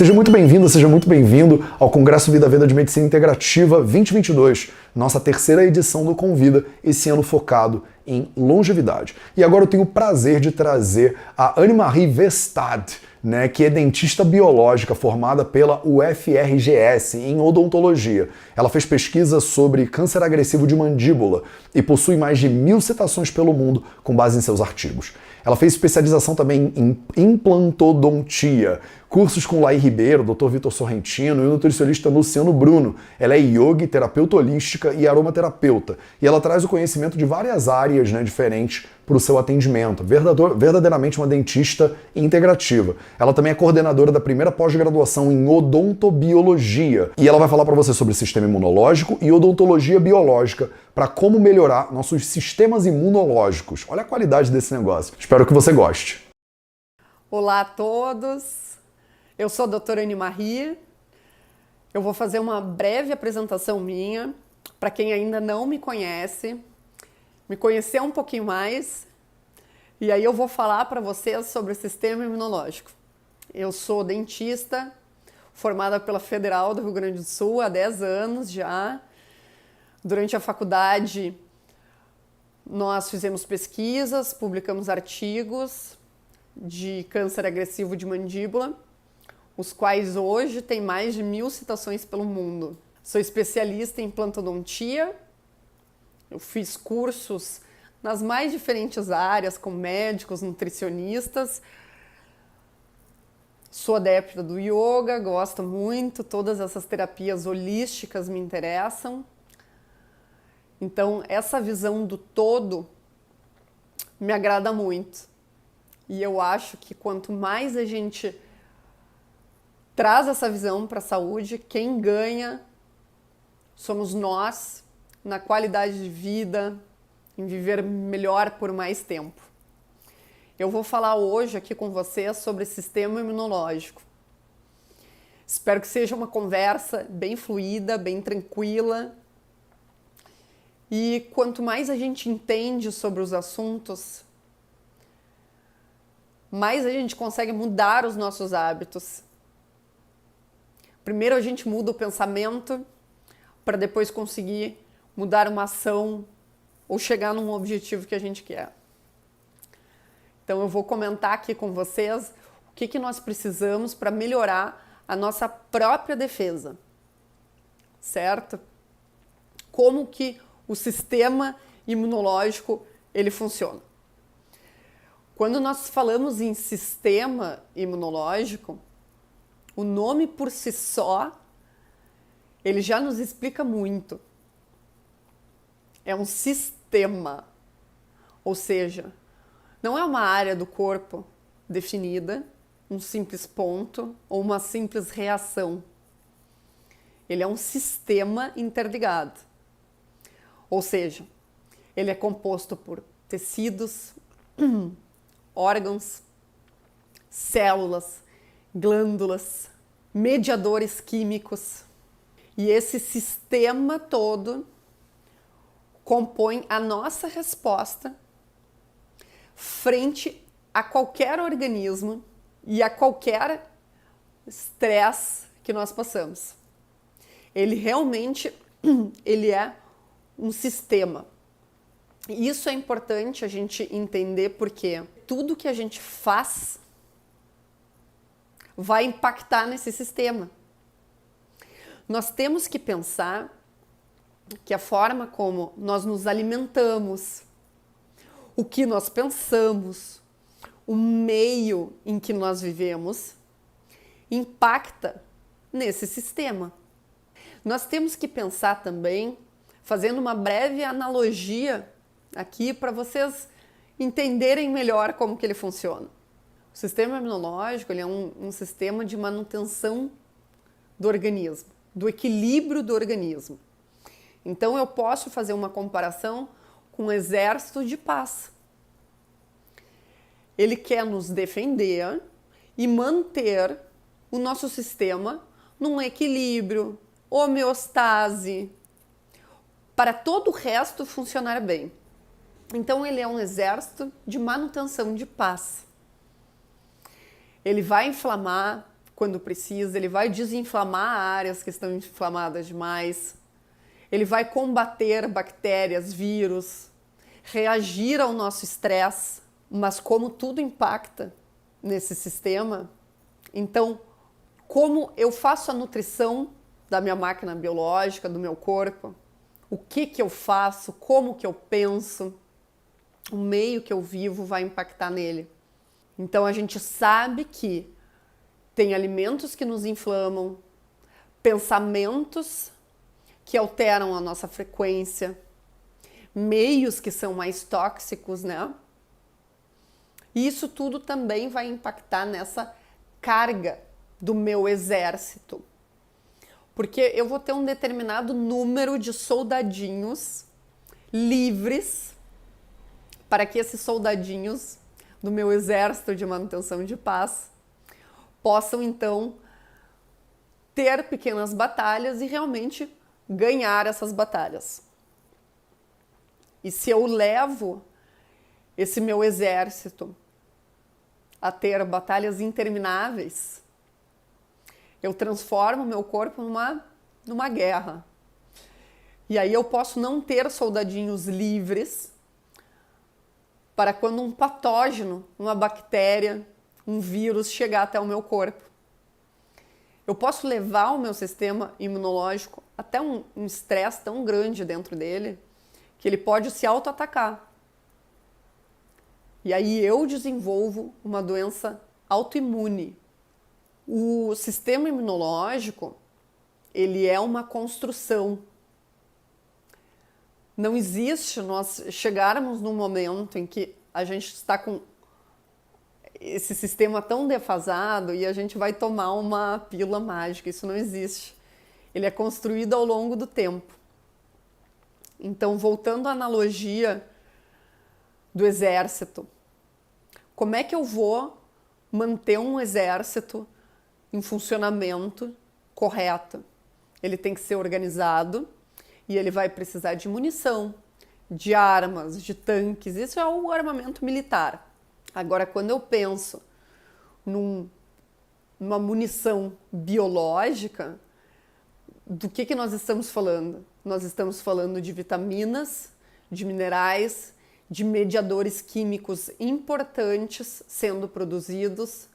Seja muito bem-vindo, seja muito bem-vindo ao Congresso Vida Veda de Medicina Integrativa 2022, nossa terceira edição do Convida, esse ano focado em longevidade. E agora eu tenho o prazer de trazer a Annemarie Westad, que é dentista biológica formada pela UFRGS em odontologia. Ela fez pesquisa sobre câncer agressivo de mandíbula e possui mais de 1000 citações pelo mundo com base em seus artigos. Ela fez especialização também em implantodontia, cursos com Laí Ribeiro, Dr. Vitor Sorrentino e o nutricionista Luciano Bruno. Ela é yogi, terapeuta holística e aromaterapeuta. E ela traz o conhecimento de várias áreas diferentes para o seu atendimento. Verdadeiramente uma dentista integrativa. Ela também é coordenadora da primeira pós-graduação em odontobiologia. E ela vai falar para você sobre sistema imunológico e odontologia biológica para como melhorar nossos sistemas imunológicos. Olha a qualidade desse negócio. Espero que você goste. Olá a todos, eu sou a doutora Annemarie. Eu vou fazer uma breve apresentação minha para quem ainda não me conhece, me conhecer um pouquinho mais, e aí eu vou falar para vocês sobre o sistema imunológico. Eu sou dentista, formada pela Federal do Rio Grande do Sul há 10 anos já. Durante a faculdade, nós fizemos pesquisas, publicamos artigos de câncer agressivo de mandíbula, os quais hoje têm mais de 1000 citações pelo mundo. Sou especialista em implantodontia, eu fiz cursos nas mais diferentes áreas, com médicos, nutricionistas. Sou adepta do yoga, gosto muito, todas essas terapias holísticas me interessam. Então, essa visão do todo me agrada muito. E eu acho que quanto mais a gente traz essa visão para a saúde, quem ganha somos nós, na qualidade de vida, em viver melhor por mais tempo. Eu vou falar hoje aqui com vocês sobre sistema imunológico. Espero que seja uma conversa bem fluida, bem tranquila. E quanto mais a gente entende sobre os assuntos, mais a gente consegue mudar os nossos hábitos. Primeiro a gente muda o pensamento para depois conseguir mudar uma ação ou chegar num objetivo que a gente quer. Então eu vou comentar aqui com vocês o que nós precisamos para melhorar a nossa própria defesa, certo? Como que o sistema imunológico ele funciona. Quando nós falamos em sistema imunológico, o nome por si só, ele já nos explica muito. É um sistema, ou seja, não é uma área do corpo definida, um simples ponto ou uma simples reação. Ele é um sistema interligado. Ou seja, ele é composto por tecidos, órgãos, células, glândulas, mediadores químicos. E esse sistema todo compõe a nossa resposta frente a qualquer organismo e a qualquer estresse que nós passamos. Ele realmente ele é um sistema. E isso é importante a gente entender porque tudo que a gente faz vai impactar nesse sistema. Nós temos que pensar que a forma como nós nos alimentamos, o que nós pensamos, o meio em que nós vivemos, impacta nesse sistema. Nós temos que pensar também, fazendo uma breve analogia aqui para vocês entenderem melhor como que ele funciona. O sistema imunológico ele é um sistema de manutenção do organismo, do equilíbrio do organismo. Então eu posso fazer uma comparação com um exército de paz. Ele quer nos defender e manter o nosso sistema num equilíbrio, homeostase, para todo o resto funcionar bem. Então ele é um exército de manutenção de paz. Ele vai inflamar quando precisa, ele vai desinflamar áreas que estão inflamadas demais, ele vai combater bactérias, vírus, reagir ao nosso estresse, mas como tudo impacta nesse sistema, então como eu faço a nutrição da minha máquina biológica, do meu corpo, o que eu faço, como que eu penso, o meio que eu vivo vai impactar nele. Então a gente sabe que tem alimentos que nos inflamam, pensamentos que alteram a nossa frequência, meios que são mais tóxicos, né? E isso tudo também vai impactar nessa carga do meu exército. Porque eu vou ter um determinado número de soldadinhos livres para que esses soldadinhos do meu exército de manutenção de paz possam então ter pequenas batalhas e realmente ganhar essas batalhas. E se eu levo esse meu exército a ter batalhas intermináveis, eu transformo o meu corpo numa guerra. E aí eu posso não ter soldadinhos livres para quando um patógeno, uma bactéria, um vírus chegar até o meu corpo. Eu posso levar o meu sistema imunológico até um estresse tão grande dentro dele que ele pode se auto-atacar. E aí eu desenvolvo uma doença autoimune. O sistema imunológico, ele é uma construção. Não existe nós chegarmos num momento em que a gente está com esse sistema tão defasado e a gente vai tomar uma pílula mágica. Isso não existe. Ele é construído ao longo do tempo. Então, voltando à analogia do exército, como é que eu vou manter um exército em funcionamento correto? Ele tem que ser organizado e ele vai precisar de munição, de armas, de tanques. Isso é o armamento militar. Agora, quando eu penso numa munição biológica, do que nós estamos falando? Nós estamos falando de vitaminas, de minerais, de mediadores químicos importantes sendo produzidos,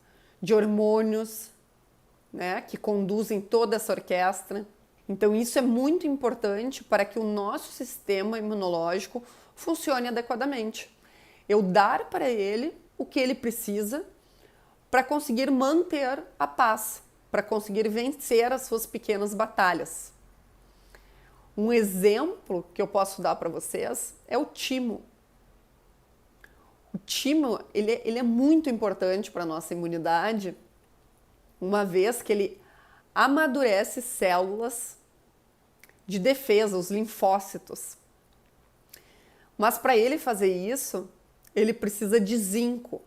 de hormônios, né, que conduzem toda essa orquestra. Então isso é muito importante para que o nosso sistema imunológico funcione adequadamente. Eu dar para ele o que ele precisa para conseguir manter a paz, para conseguir vencer as suas pequenas batalhas. Um exemplo que eu posso dar para vocês é o timo. O timo, ele é muito importante para a nossa imunidade, uma vez que ele amadurece células de defesa, os linfócitos. Mas para ele fazer isso, ele precisa de zinco.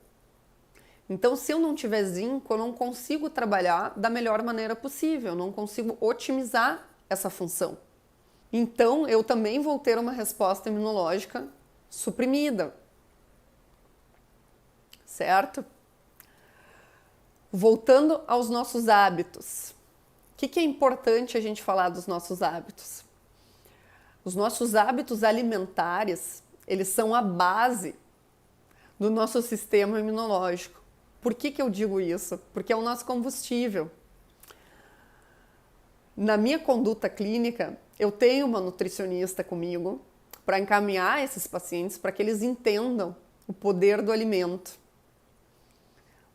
Então, se eu não tiver zinco, eu não consigo trabalhar da melhor maneira possível, eu não consigo otimizar essa função. Então, eu também vou ter uma resposta imunológica suprimida. Certo? Voltando aos nossos hábitos. O que é importante a gente falar dos nossos hábitos? Os nossos hábitos alimentares, eles são a base do nosso sistema imunológico. Por que eu digo isso? Porque é o nosso combustível. Na minha conduta clínica, eu tenho uma nutricionista comigo para encaminhar esses pacientes para que eles entendam o poder do alimento.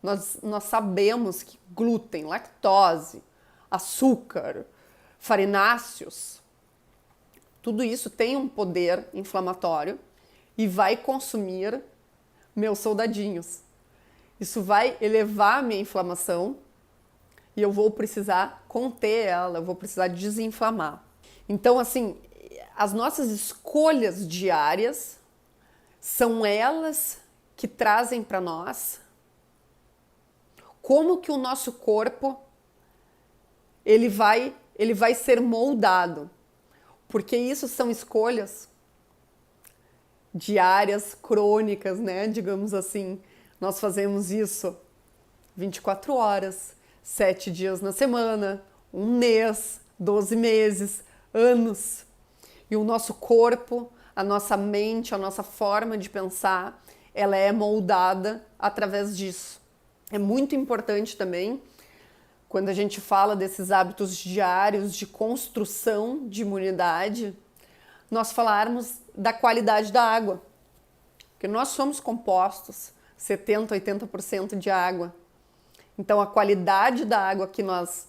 Nós sabemos que glúten, lactose, açúcar, farináceos, tudo isso tem um poder inflamatório e vai consumir meus soldadinhos. Isso vai elevar a minha inflamação e eu vou precisar conter ela, eu vou precisar desinflamar. Então, assim, as nossas escolhas diárias são elas que trazem para nós como que o nosso corpo ele vai ser moldado. Porque isso são escolhas diárias, crônicas, né? Digamos assim, nós fazemos isso 24 horas, 7 dias na semana, um mês, 12 meses, anos. E o nosso corpo, a nossa mente, a nossa forma de pensar, ela é moldada através disso. É muito importante também, quando a gente fala desses hábitos diários de construção de imunidade, nós falarmos da qualidade da água. Porque nós somos compostos 70, 80% de água. Então a qualidade da água que nós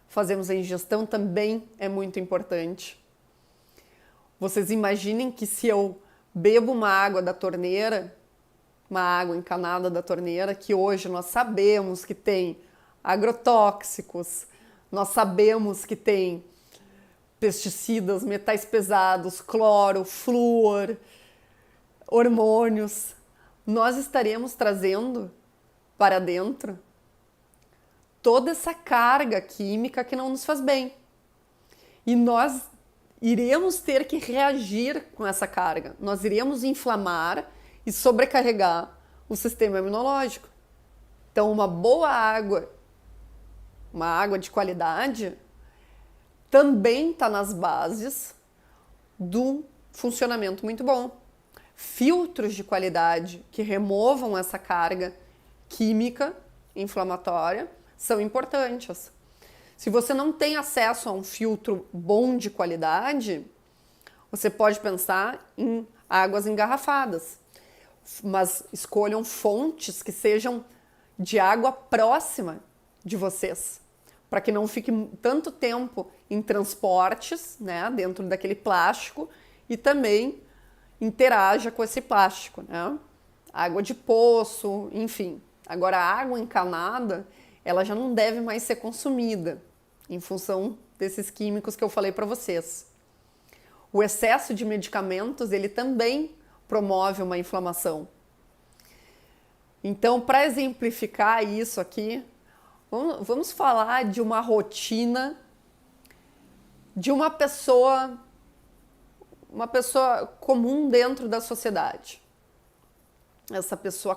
fazemos a ingestão também é muito importante. Vocês imaginem que se eu bebo uma água da torneira, uma água encanada da torneira, que hoje nós sabemos que tem agrotóxicos, nós sabemos que tem pesticidas, metais pesados, cloro, flúor, hormônios, nós estaremos trazendo para dentro toda essa carga química que não nos faz bem. E nós iremos ter que reagir com essa carga. Nós iremos inflamar e sobrecarregar o sistema imunológico. Então, uma boa água, uma água de qualidade, também está nas bases do funcionamento muito bom. Filtros de qualidade que removam essa carga química inflamatória são importantes. Se você não tem acesso a um filtro bom de qualidade, você pode pensar em águas engarrafadas, mas escolham fontes que sejam de água próxima de vocês, para que não fique tanto tempo em transportes, né, dentro daquele plástico e também interaja com esse plástico, né? Água de poço, enfim. Agora, a água encanada, ela já não deve mais ser consumida em função desses químicos que eu falei para vocês. O excesso de medicamentos, ele também promove uma inflamação. Então, para exemplificar isso aqui, vamos falar de uma rotina de uma pessoa comum dentro da sociedade. Essa pessoa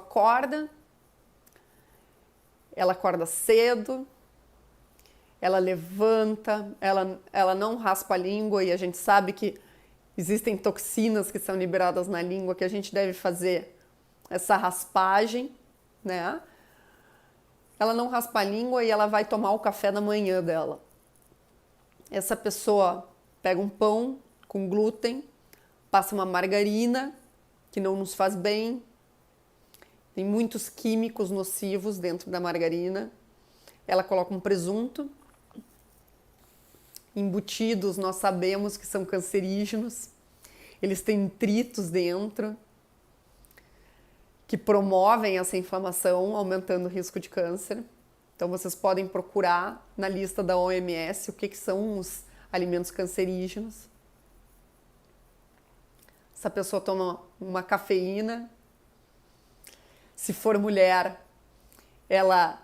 ela acorda cedo, ela levanta, ela não raspa a língua, e a gente sabe que existem toxinas que são liberadas na língua, que a gente deve fazer essa raspagem, né? Ela não raspa a língua e ela vai tomar o café da manhã dela. Essa pessoa pega um pão com glúten, passa uma margarina, que não nos faz bem, tem muitos químicos nocivos dentro da margarina. Ela coloca um presunto, embutidos nós sabemos que são cancerígenos, eles têm nitritos dentro, que promovem essa inflamação, aumentando o risco de câncer. Então vocês podem procurar na lista da OMS o que são os alimentos cancerígenos. Essa pessoa toma uma cafeína. Se for mulher, ela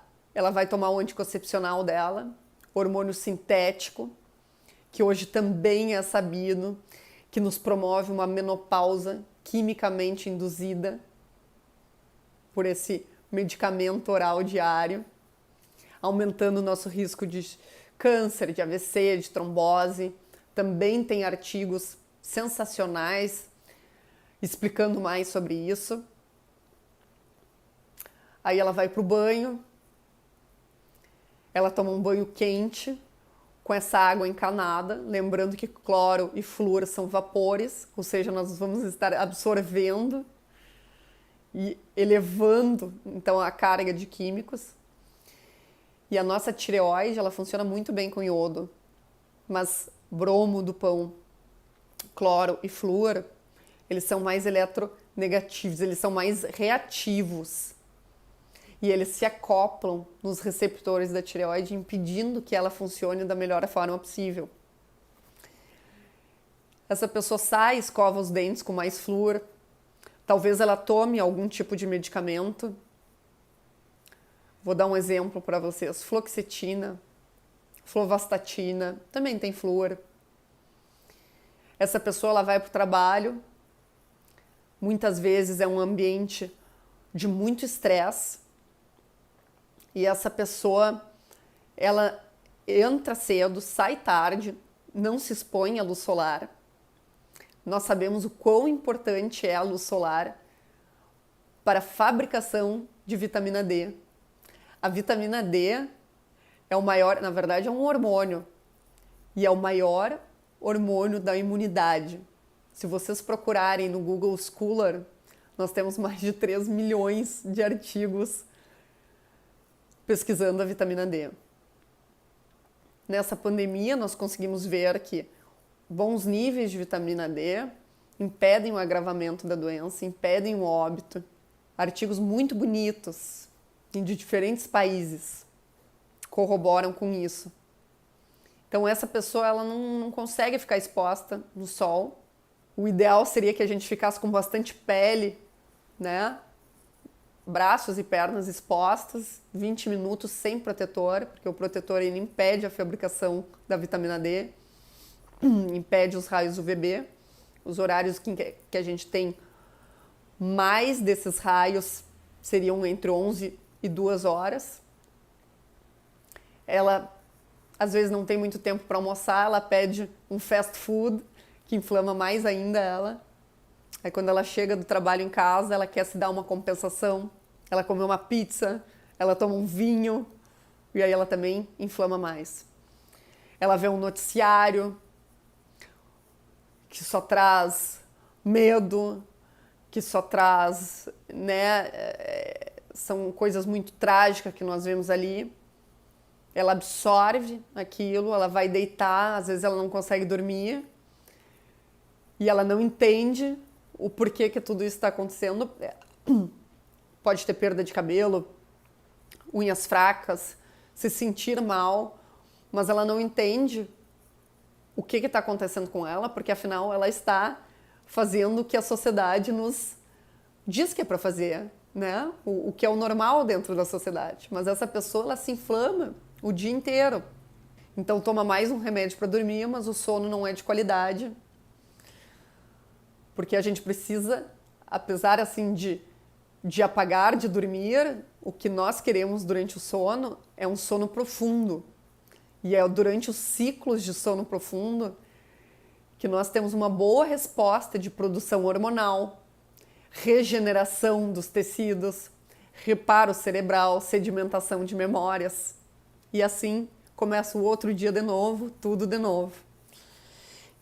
vai tomar o anticoncepcional dela, hormônio sintético, que hoje também é sabido que nos promove uma menopausa quimicamente induzida por esse medicamento oral diário, aumentando o nosso risco de câncer, de AVC, de trombose. Também tem artigos sensacionais explicando mais sobre isso. Aí ela vai para o banho, ela toma um banho quente com essa água encanada, lembrando que cloro e flúor são vapores, ou seja, nós vamos estar absorvendo e elevando então a carga de químicos. E a nossa tireoide, ela funciona muito bem com iodo, mas bromo do pão, cloro e flúor, eles são mais eletronegativos, eles são mais reativos. E eles se acoplam nos receptores da tireoide, impedindo que ela funcione da melhor forma possível. Essa pessoa sai, escova os dentes com mais flúor, talvez ela tome algum tipo de medicamento. Vou dar um exemplo para vocês. Fluoxetina, fluvastatina, também tem flúor. Essa pessoa ela vai para o trabalho, muitas vezes é um ambiente de muito estresse, e essa pessoa ela entra cedo, sai tarde, não se expõe à luz solar. Nós sabemos o quão importante é a luz solar para a fabricação de vitamina D. A vitamina D é o maior, na verdade é um hormônio, e é o maior hormônio da imunidade. Se vocês procurarem no Google Scholar, nós temos mais de 3 milhões de artigos pesquisando a vitamina D. Nessa pandemia, nós conseguimos ver que bons níveis de vitamina D impedem o agravamento da doença, impedem o óbito. Artigos muito bonitos de diferentes países corroboram com isso. Então essa pessoa ela não consegue ficar exposta no sol. O ideal seria que a gente ficasse com bastante pele, né? Braços e pernas expostos, 20 minutos sem protetor, porque o protetor ele impede a fabricação da vitamina D, impede os raios UVB. Os horários que a gente tem mais desses raios seriam entre 11 e 2 horas. Ela, às vezes, não tem muito tempo para almoçar, ela pede um fast food, que inflama mais ainda ela. Aí, quando ela chega do trabalho em casa, ela quer se dar uma compensação. Ela come uma pizza, ela toma um vinho, e aí ela também inflama mais. Ela vê um noticiário que só traz medo, que só traz, né, são coisas muito trágicas que nós vemos ali. Ela absorve aquilo, ela vai deitar, às vezes ela não consegue dormir e ela não entende o porquê que tudo isso está acontecendo. Pode ter perda de cabelo, unhas fracas, se sentir mal, mas ela não entende o que está acontecendo com ela, porque afinal ela está fazendo o que a sociedade nos diz que é para fazer, né? O que é o normal dentro da sociedade. Mas essa pessoa ela se inflama o dia inteiro. Então toma mais um remédio para dormir, mas o sono não é de qualidade. Porque a gente precisa, apesar assim de apagar, de dormir, o que nós queremos durante o sono é um sono profundo. E é durante os ciclos de sono profundo que nós temos uma boa resposta de produção hormonal, regeneração dos tecidos, reparo cerebral, sedimentação de memórias. E assim começa o outro dia de novo, tudo de novo.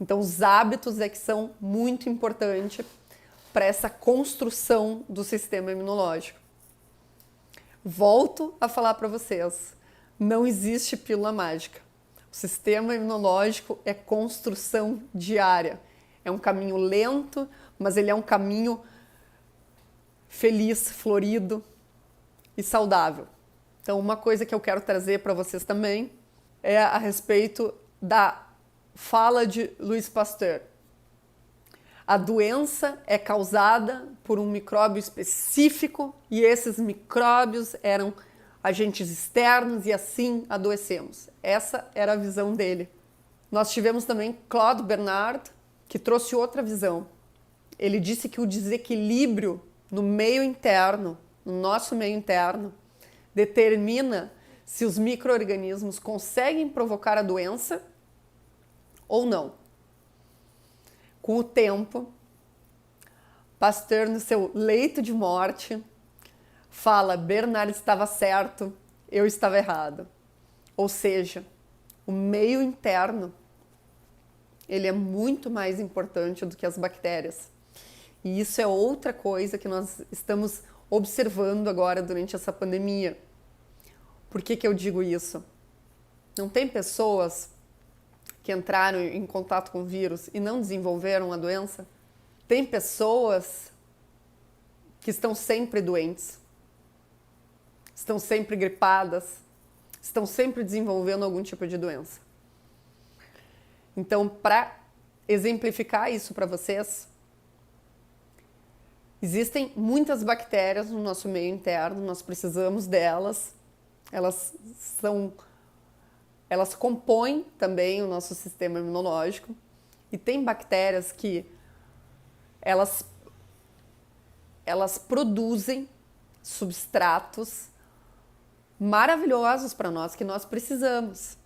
Então os hábitos é que são muito importantes para essa construção do sistema imunológico. Volto a falar para vocês, não existe pílula mágica. O sistema imunológico é construção diária. É um caminho lento, mas ele é um caminho feliz, florido e saudável. Então, uma coisa que eu quero trazer para vocês também é a respeito da fala de Louis Pasteur. A doença é causada por um micróbio específico e esses micróbios eram agentes externos e assim adoecemos. Essa era a visão dele. Nós tivemos também Claude Bernard, que trouxe outra visão. Ele disse que o desequilíbrio no meio interno, no nosso meio interno, determina se os micro-organismos conseguem provocar a doença ou não. Com o tempo, Pasteur, no seu leito de morte, fala: Bernard estava certo, eu estava errado. Ou seja, o meio interno ele é muito mais importante do que as bactérias. E isso é outra coisa que nós estamos observando agora durante essa pandemia. Por que eu digo isso? Não tem pessoas que entraram em contato com o vírus e não desenvolveram a doença? Tem pessoas que estão sempre doentes, estão sempre gripadas, estão sempre desenvolvendo algum tipo de doença. Então, para exemplificar isso para vocês, existem muitas bactérias no nosso meio interno, nós precisamos delas, elas compõem também o nosso sistema imunológico, e tem bactérias que elas produzem substratos maravilhosos para nós, que nós precisamos.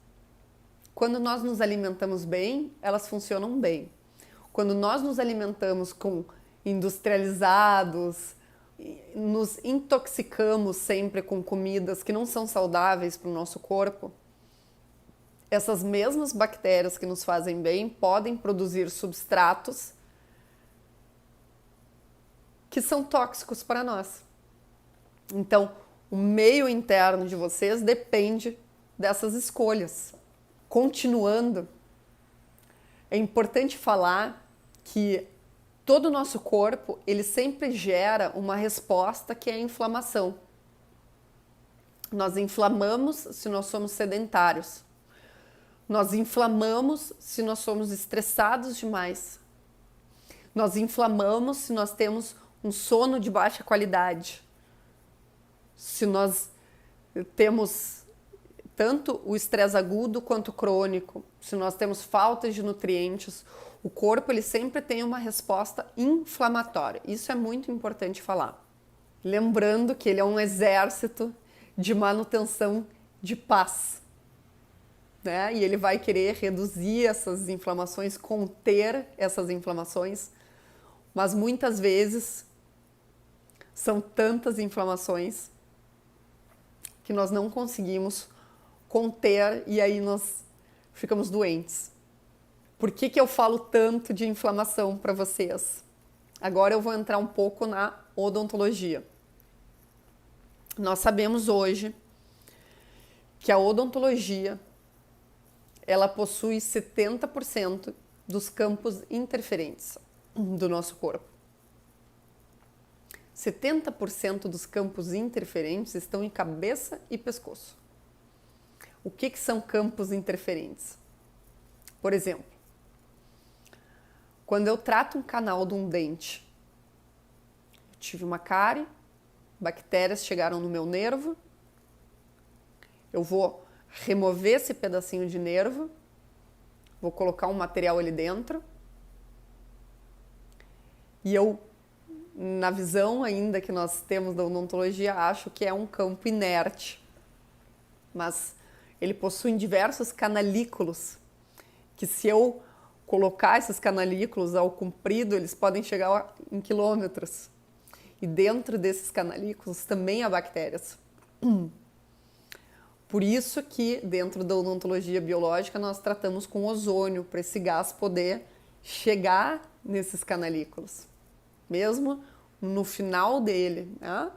Quando nós nos alimentamos bem, elas funcionam bem. Quando nós nos alimentamos com industrializados, nos intoxicamos sempre com comidas que não são saudáveis para o nosso corpo, essas mesmas bactérias que nos fazem bem podem produzir substratos que são tóxicos para nós. Então, o meio interno de vocês depende dessas escolhas. Continuando, é importante falar que todo o nosso corpo, ele sempre gera uma resposta que é a inflamação. Nós inflamamos se nós somos sedentários. Nós inflamamos se nós somos estressados demais. Nós inflamamos se nós temos um sono de baixa qualidade. Se nós temos tanto o estresse agudo quanto crônico, se nós temos falta de nutrientes, o corpo ele sempre tem uma resposta inflamatória. Isso é muito importante falar. Lembrando que ele é um exército de manutenção de paz, né? E ele vai querer reduzir essas inflamações, conter essas inflamações, mas muitas vezes são tantas inflamações que nós não conseguimos conter e aí nós ficamos doentes. Por que eu falo tanto de inflamação para vocês? Agora eu vou entrar um pouco na odontologia. Nós sabemos hoje que a odontologia ela possui 70% dos campos interferentes do nosso corpo. 70% dos campos interferentes estão em cabeça e pescoço. O que são campos interferentes? Por exemplo, quando eu trato um canal de um dente, eu tive uma cárie, bactérias chegaram no meu nervo, eu vou remover esse pedacinho de nervo, vou colocar um material ali dentro e eu, na visão ainda que nós temos da odontologia, acho que é um campo inerte, mas ele possui diversos canalículos, que se eu colocar esses canalículos ao comprido, eles podem chegar em quilômetros. E dentro desses canalículos também há bactérias. Por isso que dentro da odontologia biológica nós tratamos com ozônio, para esse gás poder chegar nesses canalículos, mesmo no final dele, né?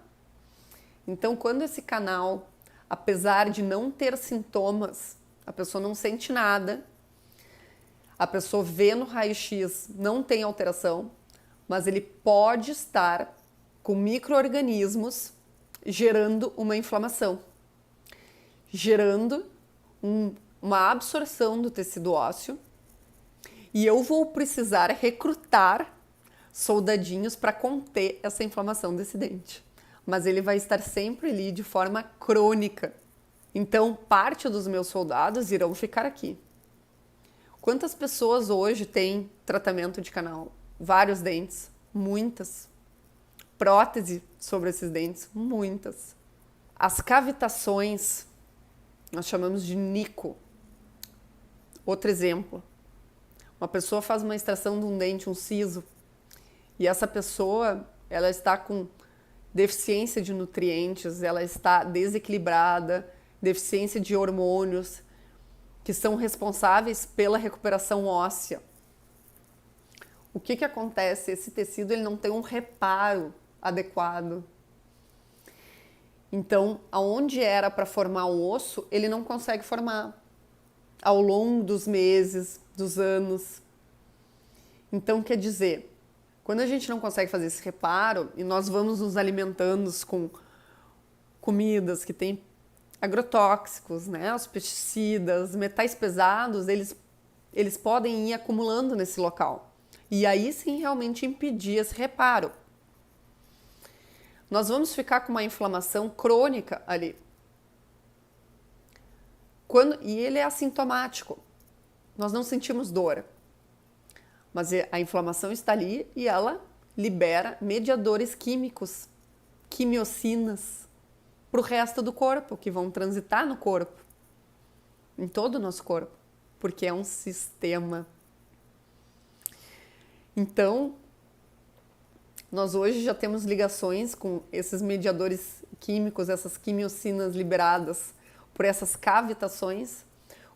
Então, quando esse canal, apesar de não ter sintomas, a pessoa não sente nada, a pessoa vê no raio-x, não tem alteração, mas ele pode estar com micro-organismos gerando uma inflamação, gerando uma absorção do tecido ósseo, e eu vou precisar recrutar soldadinhos para conter essa inflamação desse dente. Mas ele vai estar sempre ali de forma crônica. Então, parte dos meus soldados irão ficar aqui. Quantas pessoas hoje têm tratamento de canal? Vários dentes, muitas. Prótese sobre esses dentes, muitas. As cavitações, nós chamamos de nico. Outro exemplo, uma pessoa faz uma extração de um dente, um siso, e essa pessoa, ela está com deficiência de nutrientes, ela está desequilibrada, deficiência de hormônios, que são responsáveis pela recuperação óssea. O que acontece? Esse tecido ele não tem um reparo adequado. Então, aonde era para formar o osso, ele não consegue formar ao longo dos meses, dos anos. Então, quer dizer, quando a gente não consegue fazer esse reparo e nós vamos nos alimentando com comidas que têm agrotóxicos, né, os pesticidas, metais pesados, eles podem ir acumulando nesse local. E aí sim realmente impedir esse reparo. Nós vamos ficar com uma inflamação crônica ali. E ele é assintomático. Nós não sentimos dor. Mas a inflamação está ali e ela libera mediadores químicos, quimiocinas, para o resto do corpo, que vão transitar no corpo, em todo o nosso corpo, porque é um sistema. Então, nós hoje já temos ligações com esses mediadores químicos, essas quimiocinas liberadas por essas cavitações,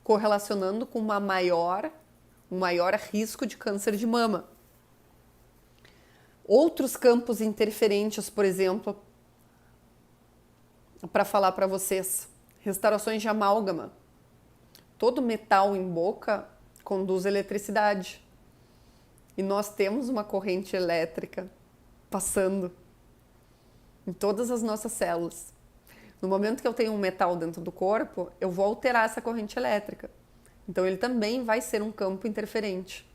correlacionando com um maior risco de câncer de mama. Outros campos interferentes, por exemplo, para falar para vocês, restaurações de amálgama. Todo metal em boca conduz eletricidade. E nós temos uma corrente elétrica passando em todas as nossas células. No momento que eu tenho um metal dentro do corpo, eu vou alterar essa corrente elétrica. Então ele também vai ser um campo interferente.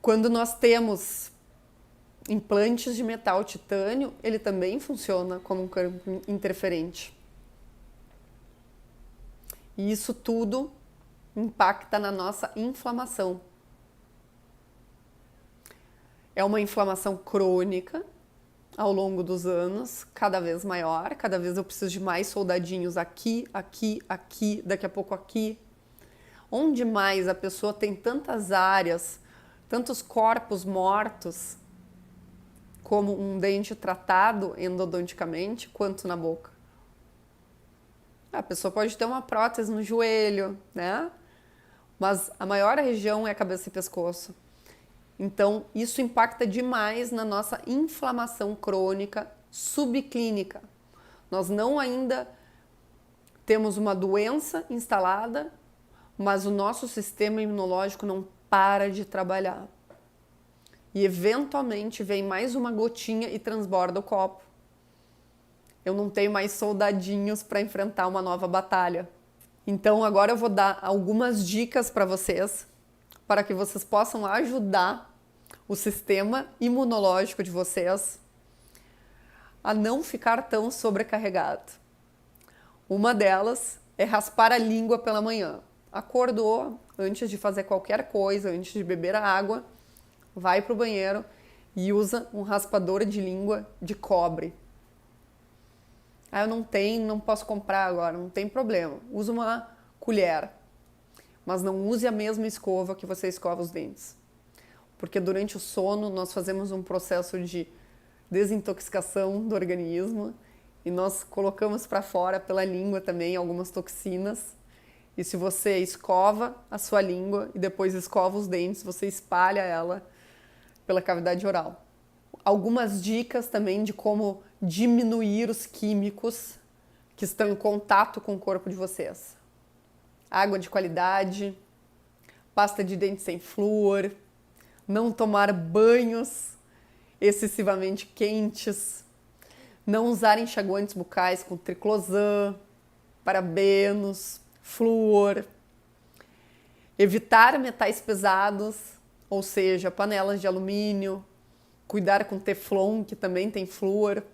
Quando nós temos implantes de metal titânio, ele também funciona como um campo interferente. E isso tudo impacta na nossa inflamação. É uma inflamação crônica ao longo dos anos, cada vez maior, cada vez eu preciso de mais soldadinhos aqui, daqui a pouco aqui. Onde mais a pessoa tem tantas áreas, tantos corpos mortos, como um dente tratado endodonticamente, quanto na boca. A pessoa pode ter uma prótese no joelho, né? Mas a maior região é a cabeça e pescoço. Então, isso impacta demais na nossa inflamação crônica subclínica. Nós não ainda temos uma doença instalada, mas o nosso sistema imunológico não para de trabalhar. E eventualmente vem mais uma gotinha e transborda o copo. Eu não tenho mais soldadinhos para enfrentar uma nova batalha. Então agora eu vou dar algumas dicas para vocês, para que vocês possam ajudar o sistema imunológico de vocês a não ficar tão sobrecarregado. Uma delas é raspar a língua pela manhã. Acordou, antes de fazer qualquer coisa, antes de beber a água, vai para o banheiro e usa um raspador de língua de cobre. Ah, eu não tenho, não posso comprar agora, não tem problema. Usa uma colher, mas não use a mesma escova que você escova os dentes. Porque durante o sono nós fazemos um processo de desintoxicação do organismo e nós colocamos para fora pela língua também algumas toxinas. E se você escova a sua língua e depois escova os dentes, você espalha ela pela cavidade oral. Algumas dicas também de como diminuir os químicos que estão em contato com o corpo de vocês. Água de qualidade, pasta de dente sem flúor, não tomar banhos excessivamente quentes, não usar enxaguantes bucais com triclosan, parabenos, flúor, evitar metais pesados, ou seja, panelas de alumínio, cuidar com teflon, que também tem flúor,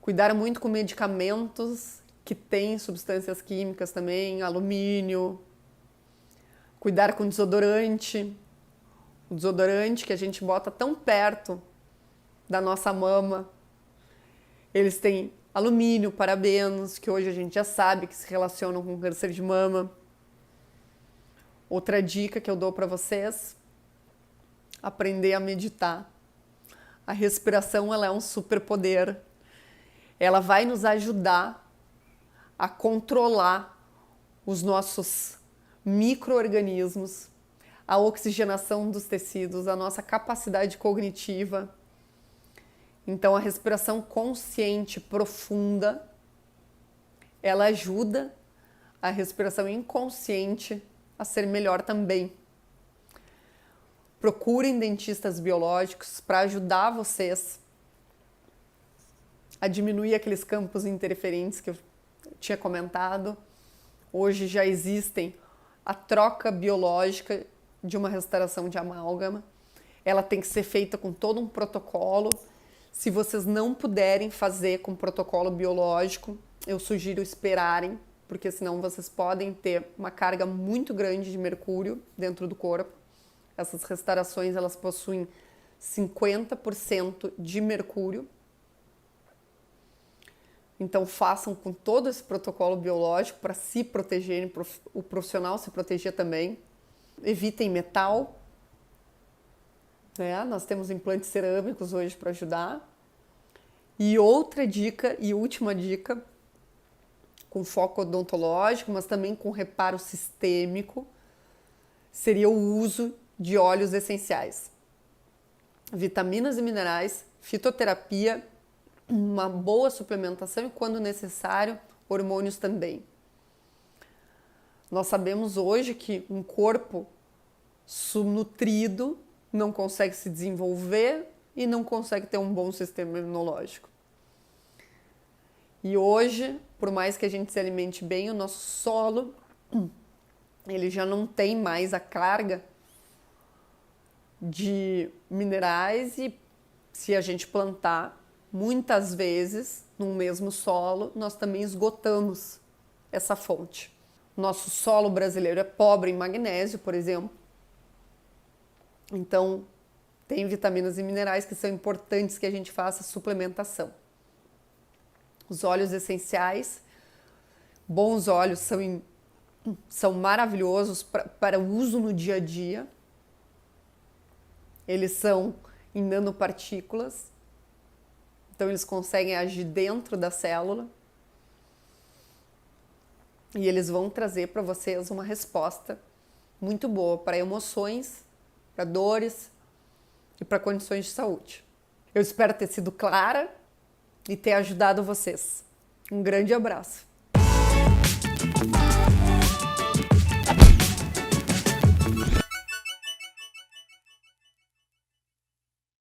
cuidar muito com medicamentos que têm substâncias químicas também, alumínio, cuidar com desodorante, o desodorante que a gente bota tão perto da nossa mama, eles têm alumínio, parabenos, que hoje a gente já sabe que se relacionam com câncer de mama. Outra dica que eu dou para vocês, aprender a meditar. A respiração, ela é um superpoder. Ela vai nos ajudar a controlar os nossos micro-organismos, a oxigenação dos tecidos, a nossa capacidade cognitiva. Então, a respiração consciente, profunda, ela ajuda a respiração inconsciente a ser melhor também. Procurem dentistas biológicos para ajudar vocês a diminuir aqueles campos interferentes que eu tinha comentado. Hoje já existem a troca biológica de uma restauração de amálgama. Ela tem que ser feita com todo um protocolo. Se vocês não puderem fazer com protocolo biológico, eu sugiro esperarem, porque senão vocês podem ter uma carga muito grande de mercúrio dentro do corpo. Essas restaurações, elas possuem 50% de mercúrio. Então façam com todo esse protocolo biológico para se protegerem, o profissional se proteger também. Evitem metal, né? Nós temos implantes cerâmicos hoje para ajudar. E outra dica e última dica, com foco odontológico, mas também com reparo sistêmico, seria o uso de óleos essenciais. Vitaminas e minerais, fitoterapia, uma boa suplementação e, quando necessário, hormônios também. Nós sabemos hoje que um corpo subnutrido não consegue se desenvolver e não consegue ter um bom sistema imunológico. E hoje, por mais que a gente se alimente bem, o nosso solo, ele já não tem mais a carga de minerais e, se a gente plantar, muitas vezes, no mesmo solo, nós também esgotamos essa fonte. Nosso solo brasileiro é pobre em magnésio, por exemplo. Então, tem vitaminas e minerais que são importantes que a gente faça suplementação. Os óleos essenciais, bons óleos são maravilhosos para uso no dia a dia. Eles são em nanopartículas, então eles conseguem agir dentro da célula e eles vão trazer para vocês uma resposta muito boa para emoções, para dores e para condições de saúde. Eu espero ter sido clara e ter ajudado vocês. Um grande abraço.